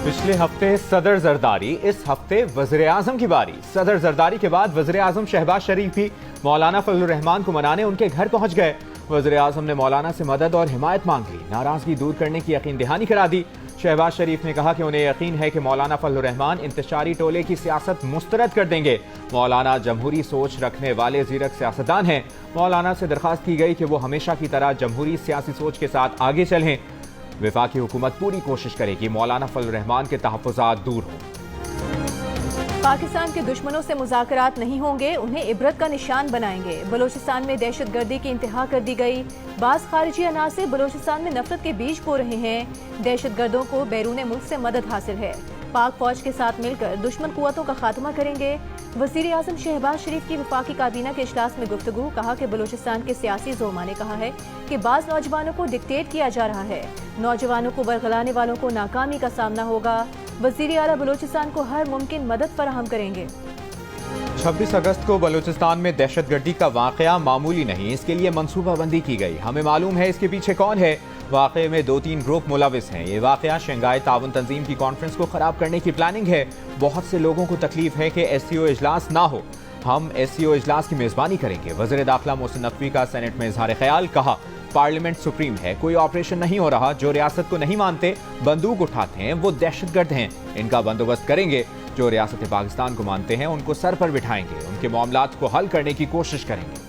पिछले हफ्ते सदर जरदारी, इस हफ्ते वज़ीर आज़म की बारी। सदर जरदारी के बाद वज़ीर आज़म शहबाज शरीफ भी मौलाना फजलुर रहमान को मनाने उनके घर पहुंच गए। वज़ीर आज़म ने मौलाना से मदद और हिमायत मांग ली, नाराजगी दूर करने की यकीन दहानी करा दी। शहबाज शरीफ ने कहा कि उन्हें यकीन है कि मौलाना फजलुर रहमान इंतशारी टोले की सियासत मुस्तरद कर देंगे। मौलाना जमहूरी सोच रखने वाले ज़ीरक सियासतदान हैं। मौलाना से दरख्वास्त की गई कि वो हमेशा की तरह जमहूरी सियासी सोच के साथ आगे चलें। वफाकी हुकूमत पूरी कोशिश करेगी मौलाना फजलुर रहमान के तहफ़्फ़ुज़ात दूर हों। पाकिस्तान के दुश्मनों से मुज़ाकरात नहीं होंगे, उन्हें इबरत का निशान बनाएंगे। बलोचिस्तान में दहशत गर्दी की इंतहा कर दी गई। बाज़ खारिजी अनासिर बलोचिस्तान में नफरत के बीज बो रहे हैं। दहशत गर्दों को बैरून मुल्क से मदद हासिल है। पाक फौज के साथ मिलकर दुश्मन कुव्वतों का खात्मा करेंगे। वज़ीर आज़म शहबाज शरीफ की वफाकी काबीना के इजलास में गुफ्तगू। कहा कि बलोचिस्तान के सियासी ज़ोमा ने कहा है कि बाज़ नौजवानों को डिक्टेट किया जा रहा है, नौजवानों को बरगलाने वालों को नाकामी का सामना होगा। वज़ीर आला बलोचिस्तान को हर मुमकिन मदद फराहम करेंगे। 26 अगस्त को बलूचिस्तान में दहशतगर्दी का वाक़या मामूली नहीं, इसके लिए मनसूबाबंदी की गई। हमें मालूम है इसके पीछे कौन है। वाक़े में 2-3 ग्रुप मुलविस हैं। ये वाक़या शंघाई ताउन तंजीम की कॉन्फ्रेंस को ख़राब करने की प्लानिंग है। बहुत से लोगों को तकलीफ है कि SCO इजलास ना हो। हम SCO इजलास की मेज़बानी करेंगे। वज़ीर दाखिला मोहसिन नकवी का सेनेट में इजहार ख्याल। कहा पार्लियामेंट सुप्रीम है, कोई ऑपरेशन नहीं हो रहा। जो रियासत को नहीं मानते, बंदूक उठाते हैं, वो दहशतगर्द हैं। इनका बंदोबस्त करेंगे। जो रियासत पाकिस्तान को मानते हैं उनको सर पर बिठाएंगे, उनके मामलात को हल करने की कोशिश करेंगे।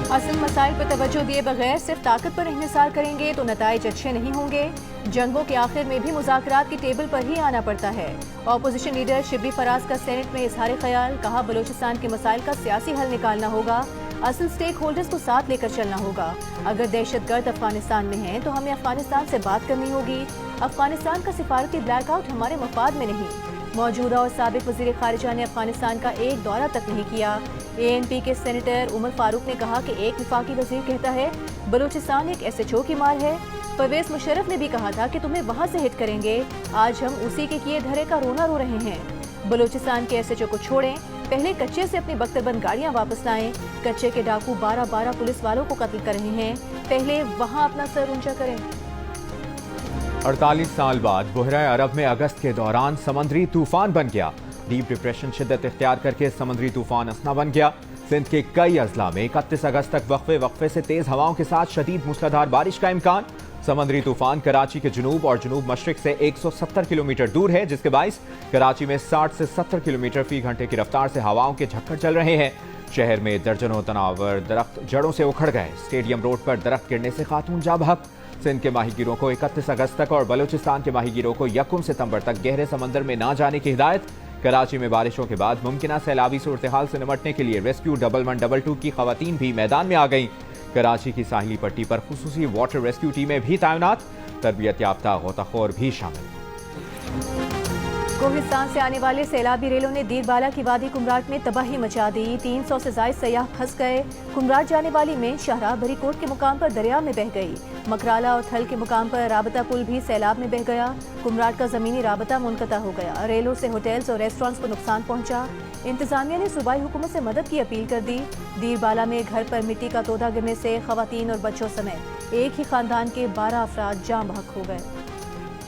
असल मसाइल पर तवज्जो दिए बगैर सिर्फ ताकत पर इंहिसार करेंगे तो नताइज अच्छे नहीं होंगे। जंगों के आखिर में भी मुज़ाकरात की टेबल पर ही आना पड़ता है। अपोजिशन लीडर शिबली फराज का सेनेट में इजहार ख्याल। कहा बलूचिस्तान के मसाइल का सियासी हल निकालना होगा, असल स्टेक होल्डर्स को साथ लेकर चलना होगा। अगर दहशतगर्द अफगानिस्तान में हैं तो हमें अफगानिस्तान से बात करनी होगी। अफगानिस्तान का सिफारती ब्लैकआउट हमारे मफाद में नहीं। मौजूदा और साबिक वज़ीर खारिजा ने अफगानिस्तान का एक दौरा तक नहीं किया। ANP के सेनेटर उमर फारूक ने कहा कि एक वफाकी वज़ीर कहता है बलूचिस्तान एक SHO की मार है। परवेज मुशर्रफ ने भी कहा था कि तुम्हें वहाँ से हिट करेंगे। आज हम उसी के किए धरे का रोना रो रहे हैं। बलूचिस्तान के SHO को छोड़ें, पहले कच्चे से अपनी बख्तरबंद गाड़ियाँ वापस लाएं। कच्चे के डाकू 12 पुलिस वालों को कत्ल कर रहे हैं, पहले वहाँ अपना सर ऊंचा करें। 48 साल बाद बुहरा अरब में अगस्त के दौरान समंदरी तूफान बन गया। डीप डिप्रेशन शिद्दत इख्तियार करके समंदरी तूफान असना बन गया। सिंध के कई अजला में 31 अगस्त तक वक्फे से तेज हवाओं के साथ शदीद मूसलाधार बारिश का इम्कान। समंदरी तूफान कराची के जुनूब और जुनूब मशरिक से 170 किलोमीटर दूर है, जिसके बाइस कराची में 60 से 70 किलोमीटर फी घंटे की रफ्तार से हवाओं के झक्कर चल रहे हैं। शहर में दर्जनों तनावर दरख्त जड़ों से उखड़ गए। स्टेडियम रोड पर दरख्त गिरने से खातून जा बहक। सिंध के माहीगीरों को 31 अगस्त तक और बलूचिस्तान के माहीगीरों को 1 सितंबर तक गहरे समंदर में ना जाने की हिदायत। कराची में बारिशों के बाद मुमकिना सैलाबी सूरत हाल से निमटने के लिए रेस्क्यू 1122 की खवातीन भी मैदान में आ गईं। कराची की साहिली पट्टी पर खुसूसी वाटर रेस्क्यू टीमें भी तैनात, तरबियत याफ्ता गोताखोर भी शामिल। कोहिस्तान से आने वाले सैलाबी रेलों ने दीरबाला की वादी कुमराट में तबाही मचा दी। 300 से ज्यादा सयाह फंस गए। कुमराट जाने वाली मेन शाहराह बरीकोट के मुकाम पर दरिया में बह गई। मकराला और थल के मुकाम पर राबता पुल भी सैलाब में बह गया। कुमराट का जमीनी राबता मुनक़ता हो गया। रेलों से होटल्स और रेस्टोरेंट्स को नुकसान पहुंचा। इंतजामिया ने सूबाई हुकूमत से मदद की अपील कर दी। दीरबाला में घर पर मिट्टी का तोदा गिरने से खवातीन और बच्चों समेत एक ही खानदान के 12 अफराद जाँ बहक हो गए।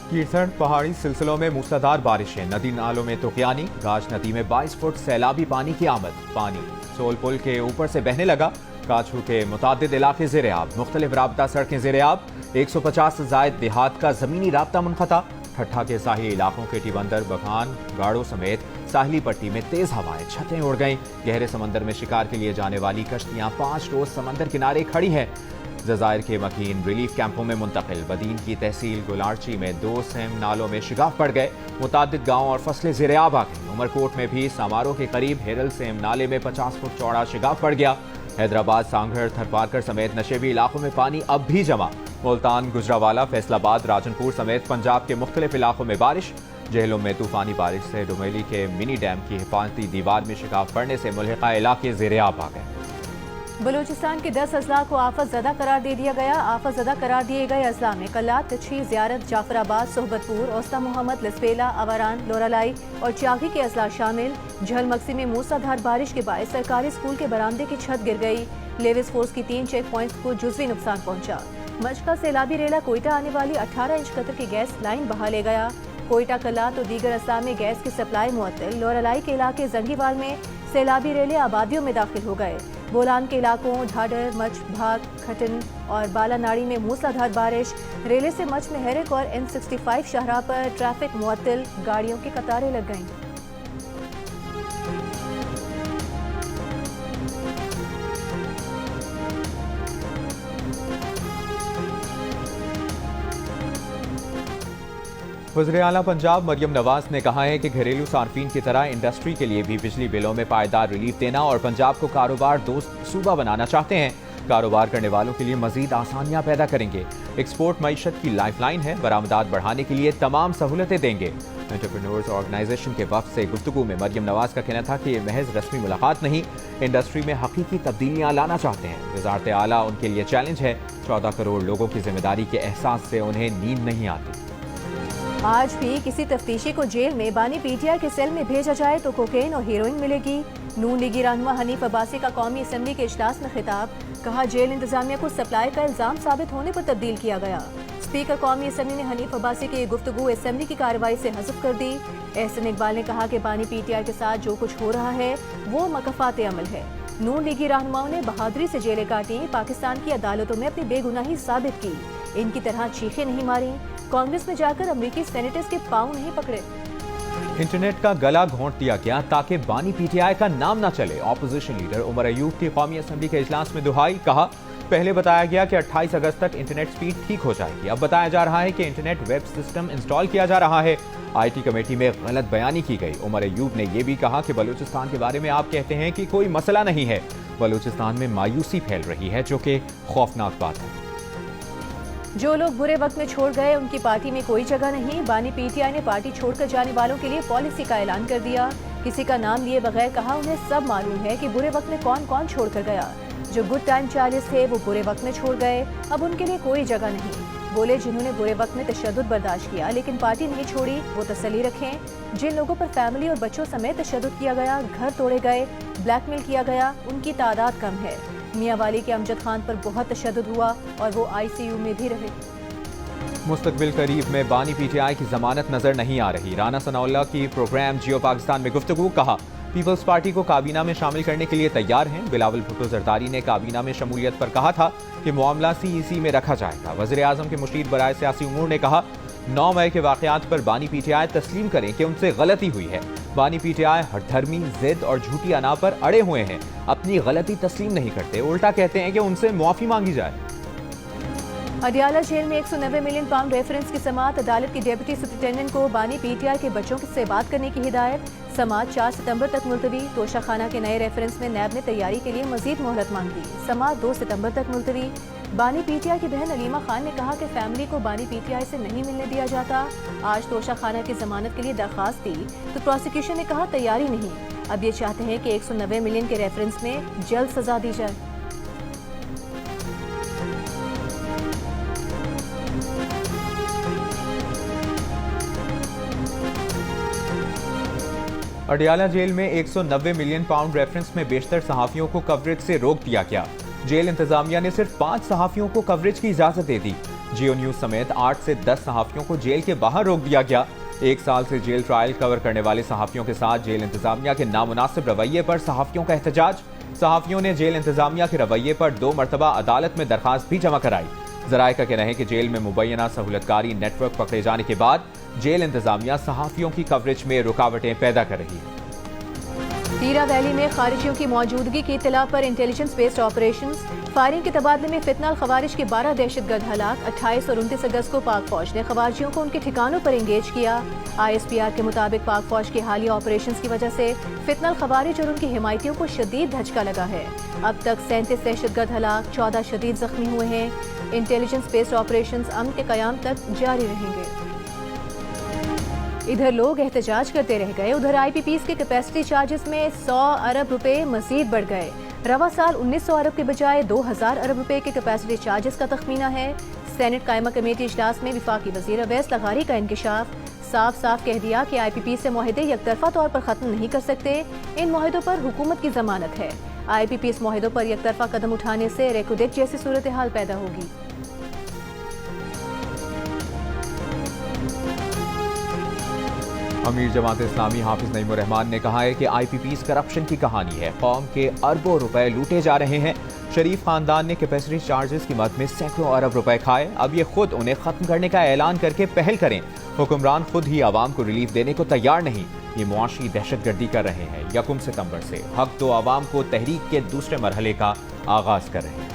कीरसठ पहाड़ी सिलसिलों में मूसलाधार बारिशें। नदी नालों में तुगयानी। गाज नदी में 22 फुट सैलाबी पानी की आमद। पानी सोल पुल के ऊपर से बहने लगा। काछू के मुतादिद इलाके ज़ेर-ए-आब। मुख्तलिफ राबता सड़कें ज़ेर-ए-आब। 150 से जायद देहात का ज़मीनी राबता मुनक़ता। ठट्ठा के साहिली इलाकों के टिबंदर, बघान, गाड़ों समेत साहिली पट्टी में तेज हवाएं, छतें उड़ गईं। गहरे समंदर में शिकार के लिए जाने वाली कश्तियां 5 रोज समंदर किनारे खड़ी हैं। जजायर के मकीन रिलीफ कैंपों में मुंतकिल। बदीन की तहसील गुलारची में 2 सेम नालों में शिगाफ पड़ गए। मुतादिद गाँव और फसलें ज़ेर-ए-आब आ गईं। उमरकोट में भी समारोह के करीब हेरल सेम नाले में 50 फुट चौड़ा शिगाफ पड़ गया। हैदराबाद, सांगढ़, थरपारकर समेत नशेबी इलाकों में पानी अब भी जमा। मुल्तान, गुजरावाला, फैसलाबाद, राजनपुर समेत पंजाब के मुख्तलिफ इलाकों में बारिश। जहलों में तूफानी बारिश से डुमेली के मिनी डैम की हिफाजती दीवार में शिगाफ पड़ने से मुल्हिका इलाके ज़ेर-ए-आब आ गए। बलूचिस्तान के 10 अजला को आफत ज़दा करार दे दिया गया। आफत ज़दा करार दिए गए अजला में कल्लात, तछी, ज़ियारत, जाफराबाद, सोहबतपुर, औस्ता मोहम्मद, लसपेला, अवारान, लोरालाई और चागी के अजला शामिल। झलमक्सी में मूसलाधार बारिश के बायस सरकारी स्कूल के बरामदे की छत गिर गई। लेविस फोर्स की 3 चेक पॉइंट्स को जुज़वी नुकसान पहुंचा। मचका सैलाबी रेला कोयटा आने वाली 18 इंच कतर की गैस लाइन बहा ले गया। कोयटा कला तो दीगर असाम में गैस की सप्लाई मुअत्तल। लोरालाई के इलाके जंगीवाल में सैलाबी रेले आबादियों में दाखिल हो गए। बोलान के इलाकों ढाडर, मच, भाग, खटन और बालानाड़ी में मूसलाधार बारिश। रेले से मच में हेरिक और N65 शाहराह पर ट्रैफिक मुअत्तल, गाड़ियों की कतारें लग गईं। वज़ीर आला पंजाब मरियम नवाज ने कहा है कि घरेलू सार्फिन की तरह इंडस्ट्री के लिए भी बिजली बिलों में पायदार रिलीफ देना और पंजाब को कारोबार दोस्त सूबा बनाना चाहते हैं। कारोबार करने वालों के लिए मजीद आसानियां पैदा करेंगे। एक्सपोर्ट मईशत की लाइफलाइन है, बरामदात बढ़ाने के लिए तमाम सहूलतें देंगे। एंटरप्रेन्योर्स ऑर्गेनाइजेशन के वक्त से गुफ्तगू में मरियम नवाज का कहना था कि ये महज रस्मी मुलाकात नहीं, इंडस्ट्री में हकीकी तब्दीलियां लाना चाहते हैं। वज़ारत आला उनके लिए चैलेंज है। 14 करोड़ लोगों की जिम्मेदारी के एहसास से उन्हें नींद नहीं आती। आज भी किसी तफ्तीशी को जेल में बानी पीटीआई के सेल में भेजा जाए तो कोकेन और हीरोइन मिलेगी। नून लीगी रहनुमा हनीफ अब्बासी का कौमी असम्बली के इजलास में खिताब। कहा, जेल इंतजामिया को सप्लाई का इल्जाम साबित होने पर तब्दील किया गया। स्पीकर कौमी असम्बली ने हनीफ अब्बासी की गुफ्तगू असम्बली की कार्रवाई से हज़फ कर दी। एहसन इकबाल ने कहा कि बानी पीटीआई के साथ जो कुछ हो रहा है वो मकफात अमल है। नून लीगी रहनुमाओं ने बहादुरी से जेलें काटी, पाकिस्तान की अदालतों में अपनी बेगुनाही साबित की। इनकी तरह चीखें नहीं मारी, कांग्रेस में जाकर अमरीकी सेनेटर्स के पांव नहीं पकड़े। इंटरनेट का गला घोंट दिया गया ताकि बानी पीटीआई का नाम न चले। ऑपोजिशन लीडर उमर अयूब की कौमी असम्बली के इजलास में दुहाई। कहा, पहले बताया गया कि 28 अगस्त तक इंटरनेट स्पीड ठीक हो जाएगी, अब बताया जा रहा है कि इंटरनेट वेब सिस्टम इंस्टॉल किया जा रहा है। IT कमेटी में गलत बयानी की गई। उमर अयूब ने यह भी कहा कि बलूचिस्तान के बारे में आप कहते हैं कि कोई मसला नहीं है, बलूचिस्तान में मायूसी फैल रही है, जो कि खौफनाक बात है। जो लोग बुरे वक्त में छोड़ गए उनकी पार्टी में कोई जगह नहीं। बानी पीटीआई ने पार्टी छोड़कर जाने वालों के लिए पॉलिसी का ऐलान कर दिया। किसी का नाम लिए बगैर कहा, उन्हें सब मालूम है कि बुरे वक्त में कौन कौन छोड़कर गया। जो गुड टाइम चार्लिस थे वो बुरे वक्त में छोड़ गए, अब उनके लिए कोई जगह नहीं। बोले, जिन्होंने बुरे वक्त में तशद्दुद बर्दाश्त किया लेकिन पार्टी नहीं छोड़ी, वो तसल्ली रखें। जिन लोगों पर फैमिली और बच्चों समेत तशद्दुद किया गया, घर तोड़े गए, ब्लैकमेल किया गया, उनकी तादाद कम है। मियां वाली के अमजद खान पर बहुत तशद्दुद हुआ और वो ICU में भी रहे। मुस्तकबिल करीब में बानी पीटीआई की जमानत नजर नहीं आ रही। राना सनाउल्लाह की प्रोग्राम जियो पाकिस्तान में गुफ्तगू। कहा, पीपल्स पार्टी को काबीना में शामिल करने के लिए तैयार हैं। बिलावल भुट्टो जरदारी ने काबीना में शमूलियत पर कहा था कि मामला CEC में रखा जाएगा। वज़ीर आज़म के मुशीर बराए सियासी उमूर ने कहा, 9 मई के वाक़यात पर बानी पीटीआई तस्लीम करें कि उनसे गलती हुई है। बानी पीटीआई हठधर्मी, जिद और झूठी अना पर अड़े हुए हैं, अपनी गलती तस्लीम नहीं करते, उल्टा कहते हैं कि उनसे मुआफ़ी मांगी जाए। अडियाला जेल में 190 मिलियन पाउंड रेफरेंस की समाअत। अदालत की डिप्टी सुप्रिंटेंडेंट को बानी पीटीआई के बच्चों से बात करने की हिदायत। समाअत 4 सितंबर तक मुलतवी। तोशा खाना के नए रेफरेंस में नैब ने तैयारी के लिए मजीद मोहलत मांगी। समाअत 2 सितंबर तक मुलतवी। बानी पीटीआई की बहन अलीमा खान ने कहा कि फैमिली को बानी पीटीआई से नहीं मिलने दिया जाता। आज तोशा खाना की जमानत के लिए दरखास्त दी तो प्रोसिक्यूशन ने कहा तैयारी नहीं। अब ये चाहते हैं कि 190 मिलियन के रेफरेंस में जल्द सजा दी जाए। अडियाला जेल में 190 मिलियन पाउंड रेफरेंस में बेशतर सहाफियों को कवरेज से रोक दिया गया। जेल इंतजामिया ने सिर्फ 5 सहाफियों को कवरेज की इजाजत दे दी। जियो न्यूज समेत 8 से 10 सहाफियों को जेल के बाहर रोक दिया गया। 1 साल से जेल ट्रायल कवर करने वाले सहाफियों के साथ जेल इंतजामिया के नामुनासिब रवैये पर सहाफियों का एहतजाज। सहाफियों ने जेल इंतजामिया के रवैये पर 2 मरतबा अदालत में दरखास्त भी जमा कराई। जराये का कहना है कि जेल में मुबैना सहूलतकारी नेटवर्क पकड़े जाने के बाद जेल इंतजामिया सहाफियों की कवरेज में रुकावटें पैदा कर रही है। टीरा वैली में खारिजियों की मौजूदगी की इत्तला पर इंटेलिजेंस बेस्ड ऑपरेशंस। फायरिंग के तबादले में फितनाल खवारिज के 12 दहशतगर्द हलाक। 28 और 29 अगस्त को पाक फौज ने खवारिजियों को उनके ठिकानों पर एंगेज किया। ISPR के मुताबिक पाक फौज के हालिया ऑपरेशंस की वजह से फितनाल खवारिज और उनके हिमायतियों को शदीद धचका लगा है। अब तक 37 दहशतगर्द हलाक, 14 शदीद जख्मी हुए हैं। इंटेलिजेंस बेस्ड ऑपरेशंस अमन के कयाम तक जारी रहेंगे। इधर लोग एहतजाज करते रह गए, उधर IPPs के कैपेसिटी चार्जेस में 100 अरब रुपए मजीद बढ़ गए। रवा साल 1900 अरब के बजाय 2000 अरब रुपए के कैपेसिटी चार्जेस का तखमीना है। सेनेट कायमा कमेटी इजलास में वफाकी वजीर अवैस लगारी का इंकशाफ। साफ साफ कह दिया कि IPP से मुआहदे यकतरफा तौर पर खत्म नहीं कर सकते, इन मुआहदों पर हुकूमत की जमानत है। IPP इस मुआहदों पर यकतरफा कदम उठाने से रेकुडेट जैसी सूरत हाल पैदा होगी। امیر جماعت اسلامی حافظ نعیم الرحمان نے کہا ہے کہ IPPs کرپشن کی کہانی ہے، قوم کے اربوں روپے لوٹے جا رہے ہیں۔ شریف خاندان نے کیپیسٹی چارجز کی مد میں سینکڑوں ارب روپے کھائے، اب یہ خود انہیں ختم کرنے کا اعلان کر کے پہل کریں۔ حکمران خود ہی عوام کو ریلیف دینے کو تیار نہیں، یہ معاشی دہشت گردی کر رہے ہیں۔ 1 ستمبر سے حق دو عوام کو تحریک کے دوسرے مرحلے کا آغاز کر رہے ہیں۔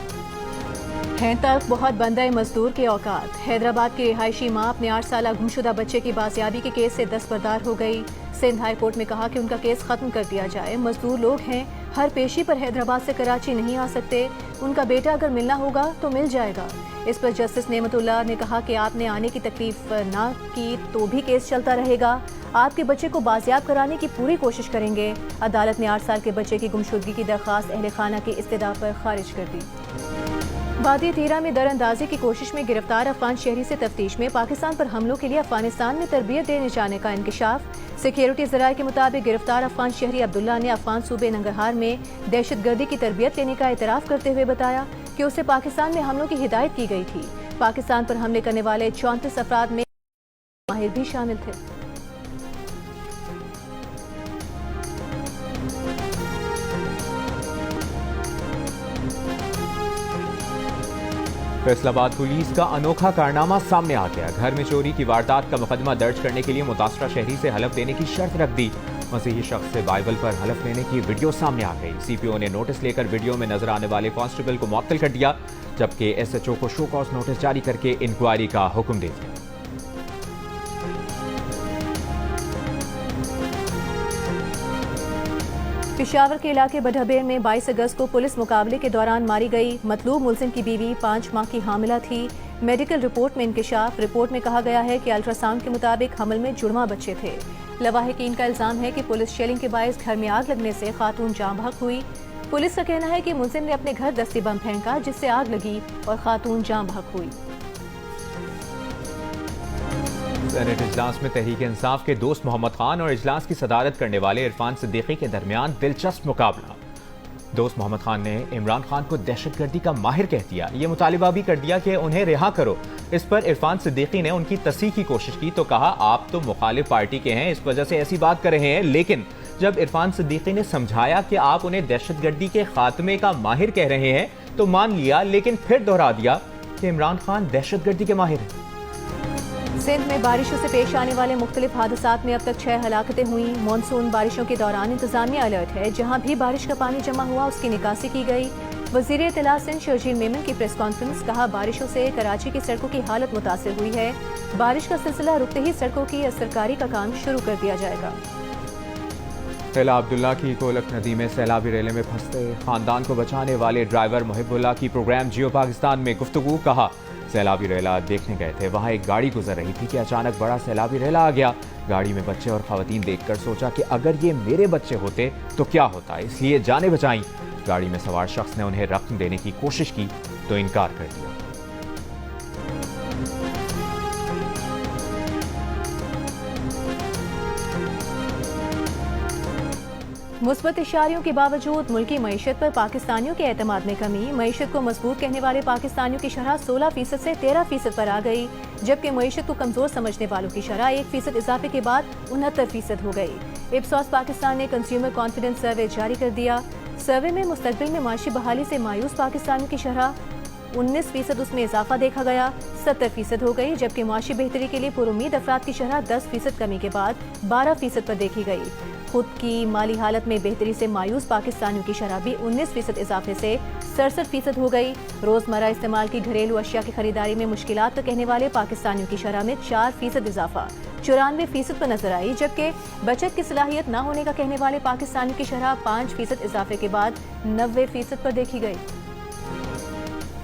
تلخ بہت بندہ مزدور کے اوقات۔ حیدرآباد کی رہائشی ماں اپنے 8 سالہ گمشدہ بچے کی بازیابی کے کیس سے دستبردار ہو گئی۔ سندھ ہائی کورٹ میں کہا کہ ان کا کیس ختم کر دیا جائے، مزدور لوگ ہیں، ہر پیشی پر حیدرآباد سے کراچی نہیں آ سکتے، ان کا بیٹا اگر ملنا ہوگا تو مل جائے گا۔ اس پر جسٹس نعمت اللہ نے کہا کہ آپ نے آنے کی تکلیف نہ کی تو بھی کیس چلتا رہے گا، آپ کے بچے کو بازیاب کرانے کی پوری کوشش کریں گے۔ عدالت نے 8 سال کے بچے کی گمشدگی کی درخواست اہل خانہ کی استدعا پر خارج کر دی۔ وادی تیرا میں در اندازی کی کوشش میں گرفتار افغان شہری سے تفتیش میں پاکستان پر حملوں کے لیے افغانستان میں تربیت دینے جانے کا انکشاف۔ سیکیورٹی ذرائع کے مطابق گرفتار افغان شہری عبداللہ نے افغان صوبے ننگرہار میں دہشت گردی کی تربیت لینے کا اعتراف کرتے ہوئے بتایا کہ اسے پاکستان میں حملوں کی ہدایت کی گئی تھی۔ پاکستان پر حملے کرنے والے 34 افراد میں ماہر بھی شامل تھے۔ فیصل آباد پولیس کا انوکھا کارنامہ سامنے آ گیا، گھر میں چوری کی واردات کا مقدمہ درج کرنے کے لیے متاثرہ شہری سے حلف دینے کی شرط رکھ دی۔ مسیحی شخص سے بائبل پر حلف لینے کی ویڈیو سامنے آ گئی۔ CPO نے نوٹس لے کر ویڈیو میں نظر آنے والے کانسٹیبل کو معطل کر دیا، جبکہ SHO کو شو کاز نوٹس جاری کر کے انکوائری کا حکم دے دیا۔ پشاور کے علاقے بڈھبیر میں 22 اگست کو پولیس مقابلے کے دوران ماری گئی مطلوب ملزم کی بیوی 5 ماہ کی حاملہ تھی۔ میڈیکل رپورٹ میں انکشاف۔ رپورٹ میں کہا گیا ہے کہ الٹرا ساؤنڈ کے مطابق حمل میں جڑواں بچے تھے۔ لواحقین کا الزام ہے کہ پولیس شیلنگ کے باعث گھر میں آگ لگنے سے خاتون جاں بحق ہوئی۔ پولیس کا کہنا ہے کہ ملزم نے اپنے گھر دستی بم پھینکا جس سے آگ لگی اور خاتون جاں بحق ہوئی۔ سینیٹ اجلاس میں تحریک انصاف کے دوست محمد خان اور اجلاس کی صدارت کرنے والے عرفان صدیقی کے درمیان دلچسپ مقابلہ۔ دوست محمد خان نے عمران خان کو دہشت گردی کا ماہر کہہ دیا، یہ مطالبہ بھی کر دیا کہ انہیں رہا کرو۔ اس پر عرفان صدیقی نے ان کی تصحیح کی کوشش کی تو کہا آپ تو مخالف پارٹی کے ہیں، اس وجہ سے ایسی بات کر رہے ہیں۔ لیکن جب عرفان صدیقی نے سمجھایا کہ آپ انہیں دہشت گردی کے خاتمے کا ماہر کہہ رہے ہیں تو مان لیا، لیکن پھر دہرا دیا کہ عمران خان دہشت گردی کے ماہر ہیں۔ سندھ میں بارشوں سے پیش آنے والے مختلف حادثات میں اب تک 6 ہلاکتیں ہوئیں۔ مانسون بارشوں کے دوران انتظامیہ الرٹ ہے، جہاں بھی بارش کا پانی جمع ہوا اس کی نکاسی کی گئی۔ وزیر اطلاع سندھ شرجیل میمن کی پریس کانفرنس، کہا بارشوں سے کراچی کی سڑکوں کی حالت متاثر ہوئی ہے، بارش کا سلسلہ رکتے ہی سڑکوں کی اثرکاری کا کام شروع کر دیا جائے گا۔ فیلا عبداللہ کی کولک ندی میں سیلابی ریلے میں پھنسے خاندان کو بچانے والے ڈرائیور محب اللہ کی پروگرام جیو پاکستان میں گفتگو، کہا سیلابی ریلا دیکھنے گئے تھے، وہاں ایک گاڑی گزر رہی تھی کہ اچانک بڑا سیلابی ریلا آ گیا، گاڑی میں بچے اور خواتین دیکھ کر سوچا کہ اگر یہ میرے بچے ہوتے تو کیا ہوتا، اس لیے جانیں بچائیں۔ گاڑی میں سوار شخص نے انہیں رقم دینے کی کوشش کی تو انکار کر دیا۔ مثبت اشاریوں کے باوجود ملکی معیشت پر پاکستانیوں کے اعتماد میں کمی، معیشت کو مضبوط کہنے والے پاکستانیوں کی شرح 16% سے 13% پر آ گئی، جبکہ معیشت کو کمزور سمجھنے والوں کی شرح 1% اضافے کے بعد 69% ہو گئی۔ اپسوس پاکستان نے کنزیومر کانفیڈنس سروے جاری کر دیا۔ سروے میں مستقبل میں معاشی بحالی سے مایوس پاکستانیوں کی شرح 19% اس میں اضافہ دیکھا گیا، 70% ہو گئی، جبکہ معاشی بہتری کے لیے پر امید افراد کی شرح 10% کمی کے بعد 12% پر دیکھی گئی۔ خود کی مالی حالت میں بہتری سے مایوس پاکستانیوں کی شرح بھی 19% اضافے سے 67% ہو گئی۔ روزمرہ استعمال کی گھریلو اشیاء کی خریداری میں مشکلات کا کہنے والے پاکستانیوں کی شرح میں 4% اضافہ 94% پر نظر آئی، جبکہ بچت کی صلاحیت نہ ہونے کا کہنے والے پاکستانیوں کی شرح 5% اضافے کے بعد 90% پر دیکھی گئی۔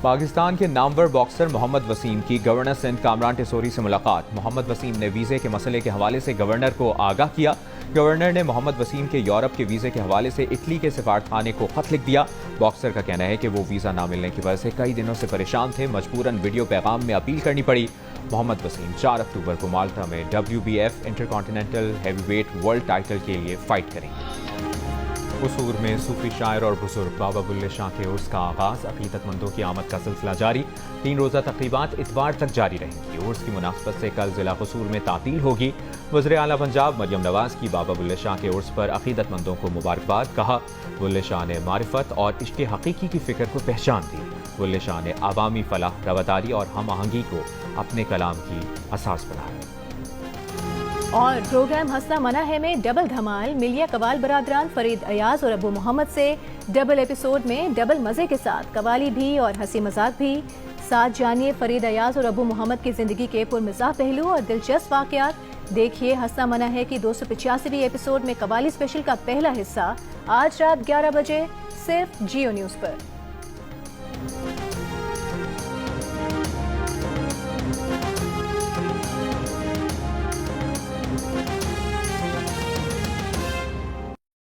پاکستان کے نامور باکسر محمد وسیم کی گورنر سندھ کامران ٹیسوری سے ملاقات، محمد وسیم نے ویزے کے مسئلے کے حوالے سے گورنر کو آگاہ کیا۔ گورنر نے محمد وسیم کے یورپ کے ویزے کے حوالے سے اٹلی کے سفارتخانے کو خط لکھ دیا۔ باکسر کا کہنا ہے کہ وہ ویزا نہ ملنے کی وجہ سے کئی دنوں سے پریشان تھے، مجبوراً ویڈیو پیغام میں اپیل کرنی پڑی۔ محمد وسیم 4 اکتوبر کو مالٹا میں WBF intercontinental heavyweight world title کے لیے فائٹ کریں گے۔ قصور میں صوفی شاعر اور بزرگ بابا بلے شاہ کے عرس کا آغاز، عقیدت مندوں کی آمد کا سلسلہ جاری، 3 روزہ تقریبات اتوار تک جاری رہیں گی۔ عرس کی مناسبت سے کل ضلع قصور میں تعطیل ہوگی۔ وزیر اعلیٰ پنجاب مریم نواز کی بابا بلے شاہ کے عرس پر عقیدت مندوں کو مبارکباد، کہا بلے شاہ نے معرفت اور عشق حقیقی کی فکر کو پہچان دی۔ بلے شاہ نے عوامی فلاح، رواداری اور ہم آہنگی کو اپنے کلام کی اساس بنایا۔ اور پروگرام ہنسنا منع ہے میں ڈبل دھمال، ملیہ قوال برادران فرید ایاز اور ابو محمد سے ڈبل ایپیسوڈ میں ڈبل مزے کے ساتھ قوالی بھی اور ہنسی مذاق بھی۔ ساتھ جانیے فرید ایاز اور ابو محمد کی زندگی کے پرمزاح پہلو اور دلچسپ واقعات۔ دیکھیے ہنسنا منع ہے کہ 285ویں ایپیسوڈ میں قوالی اسپیشل کا پہلا حصہ آج رات 11 بجے صرف جیو نیوز پر۔